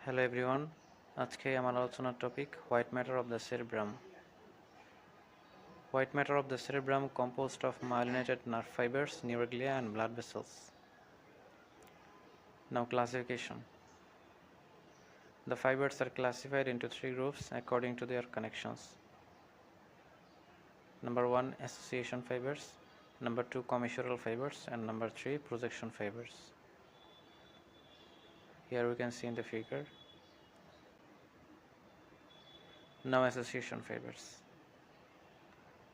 Hello everyone, আজকে আমার আলোচনার topic white matter of the cerebrum. White matter of the cerebrum composed of myelinated nerve fibers, neuroglia and blood vessels. Now classification. The fibers are classified into three groups according to their connections. Number 1 association fibers, number 2 commissural fibers and number 3 projection fibers. Here we can see in the figure. Now association fibers.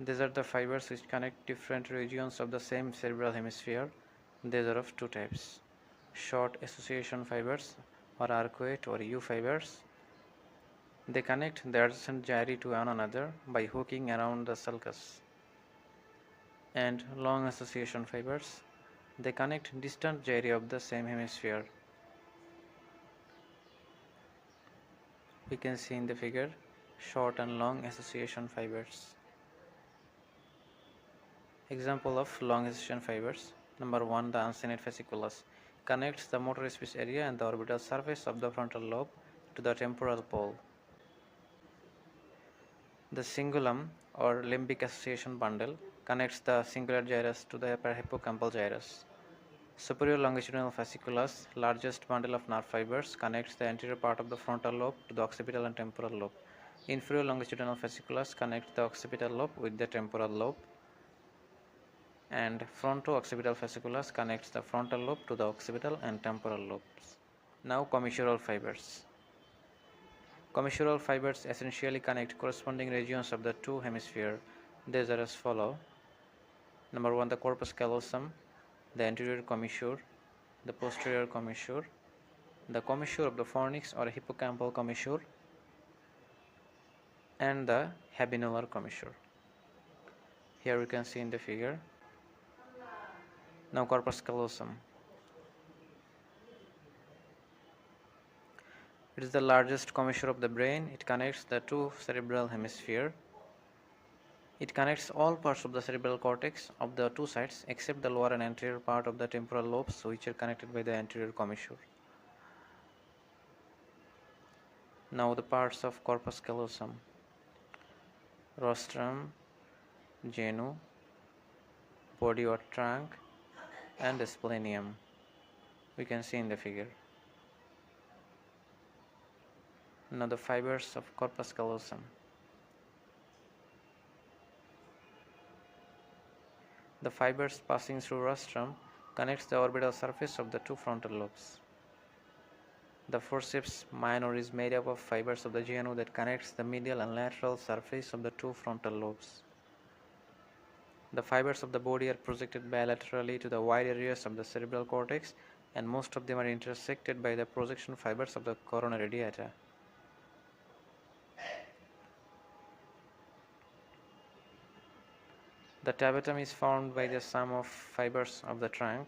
These are the fibers which connect different regions of the same cerebral hemisphere. These are of two types: short association fibers or arcuate or U fibers. They connect the adjacent gyri to one another by hooking around the sulcus. And long association fibers. They connect distant gyri of the same hemisphere. We can see in the figure short and long association fibers. Example of long association fibers. Number 1, the uncinate fasciculus connects the motor speech area and the orbital surface of the frontal lobe to the temporal pole. The cingulum or limbic association bundle connects the cingulate gyrus to the upper hippocampal gyrus. Superior longitudinal fasciculus, largest bundle of nerve fibers, connects the anterior part of the frontal lobe to the occipital and temporal lobe. Inferior longitudinal fasciculus connects the occipital lobe with the temporal lobe. And fronto-occipital fasciculus connects the frontal lobe to the occipital and temporal lobes. Now commissural fibers. Commissural fibers essentially connect corresponding regions of the two hemispheres. These are as follow. Number 1, the corpus callosum, the anterior commissure, the posterior commissure, the commissure of the fornix or hippocampal commissure, and the habenular commissure. Here we can see in the figure. Now corpus callosum. It is the largest commissure of the brain. It connects the two cerebral hemispheres. It connects all parts of the cerebral cortex of the two sides except the lower and anterior part of the temporal lobes, which are connected by the anterior commissure. Now the parts of corpus callosum: rostrum, genu, body or trunk, and splenium. We can see in the figure. Now the fibers of corpus callosum. The fibers passing through rostrum connects the orbital surface of the two frontal lobes. The forceps minor is made up of fibers of the genu that connects the medial and lateral surface of the two frontal lobes. The fibers of the body are projected bilaterally to the wide areas of the cerebral cortex, and most of them are intersected by the projection fibers of the corona radiata. The tabetum is formed by the sum of fibers of the trunk.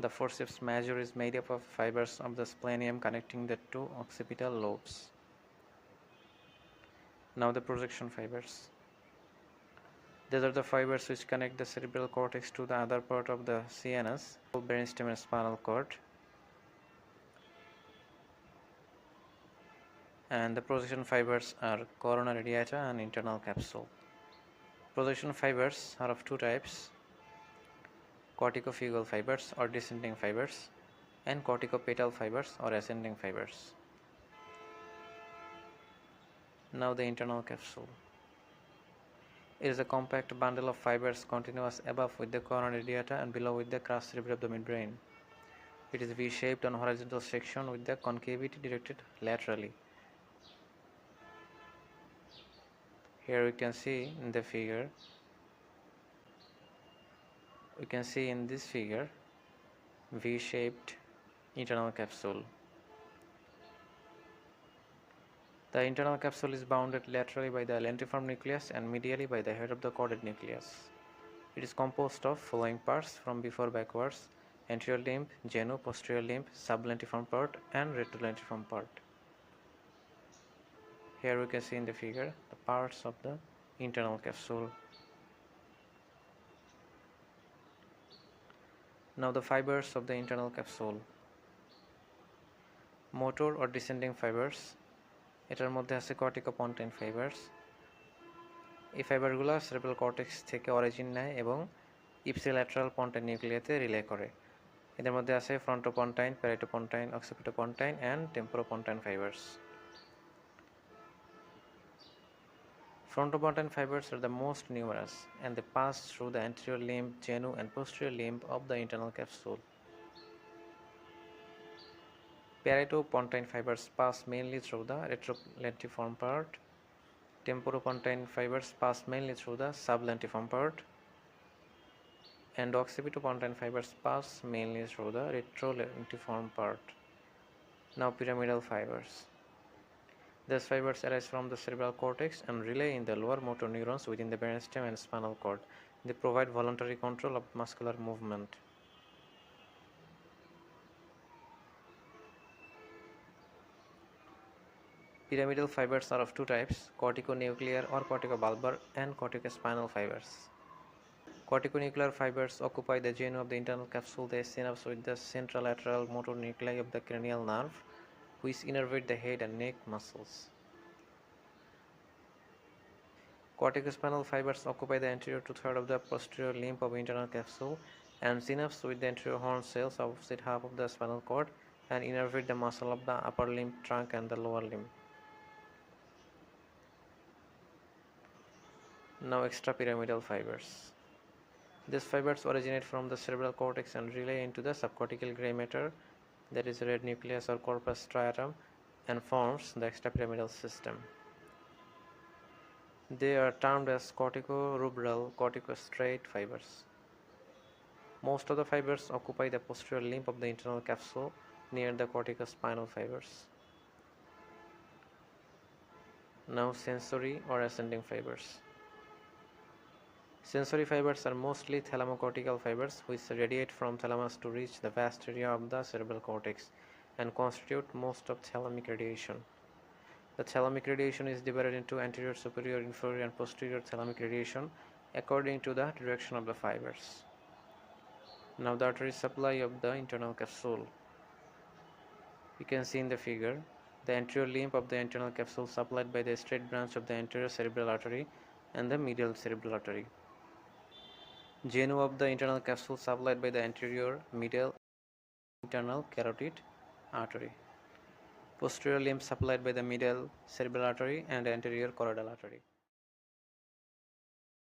The forceps major is made up of fibers of the splenium connecting the two occipital lobes. Now the projection fibers. These are the fibers which connect the cerebral cortex to the other part of the CNS, brainstem and spinal cord. And the projection fibers are corona radiata and internal capsule. Projection fibers are of two types: corticofugal fibers or descending fibers, and corticopetal fibers or ascending fibers. Now the internal capsule. It is a compact bundle of fibers continuous above with the corona radiata and below with the crus cerebri of the midbrain. It is V-shaped on horizontal section with the concavity directed laterally. Here we can see in the figure. We can see in this figure V-shaped internal capsule. The internal capsule is bounded laterally by the lentiform nucleus and medially by the head of the chordate nucleus. It is composed of following parts from before backwards: anterior limb, genu, posterior limb, sublentiform part, and retrolentiform part. Here we can see in the figure the parts of the internal capsule. Now the fibers of the internal capsule. Motor or descending fibers, এটার মধ্যে আছে corticopontine fibers। এই ফাইবারগুলো cerebral cortex থেকে origin নেয় এবং ipsilateral পন্টাইন নিউক্লিয়াতে relay করে। এদের মধ্যে আছে frontopontine, parietopontine, occipitopontine and temporopontine fibres. Frontopontine fibers are the most numerous, and they pass through the anterior limb, genu, and posterior limb of the internal capsule. Paratopontine fibers pass mainly through the retrolentiform part. Temporopontine fibers pass mainly through the sublentiform part. And occipitopontine fibers pass mainly through the retrolentiform part. Now pyramidal fibers. These fibers arise from the cerebral cortex and relay in the lower motor neurons within the brainstem and spinal cord. They provide voluntary control of muscular movement. Pyramidal fibers are of two types: corticonuclear or corticobulbar and corticospinal fibers. Corticonuclear fibers occupy the genu of the internal capsule. They synapse with the centrolateral motor nuclei of the cranial nerve, which innervate the head and neck muscles. Corticospinal fibers occupy the anterior two-thirds of the posterior limb of internal capsule and synapse with the anterior horn cells opposite half of the spinal cord and innervate the muscle of the upper limb trunk and the lower limb. Now extrapyramidal fibers. These fibers originate from the cerebral cortex and relay into the subcortical gray matter, that is red nucleus or corpus striatum, and forms the extrapyramidal system. They are termed as corticorubral corticostriate fibers. Most of the fibers occupy the posterior limb of the internal capsule near the corticospinal fibers. Now sensory or ascending fibers. Sensory fibers are mostly thalamocortical fibers which radiate from thalamus to reach the vast area of the cerebral cortex and constitute most of thalamic radiation. The thalamic radiation is divided into anterior, superior, inferior, and posterior thalamic radiation according to the direction of the fibers. Now the artery supply of the internal capsule. You can see in the figure the anterior limb of the internal capsule supplied by the straight branch of the anterior cerebral artery and the medial cerebral artery. Genu of the internal capsule supplied by the anterior, medial, internal carotid artery. Posterior limb supplied by the medial cerebral artery and anterior choroidal artery.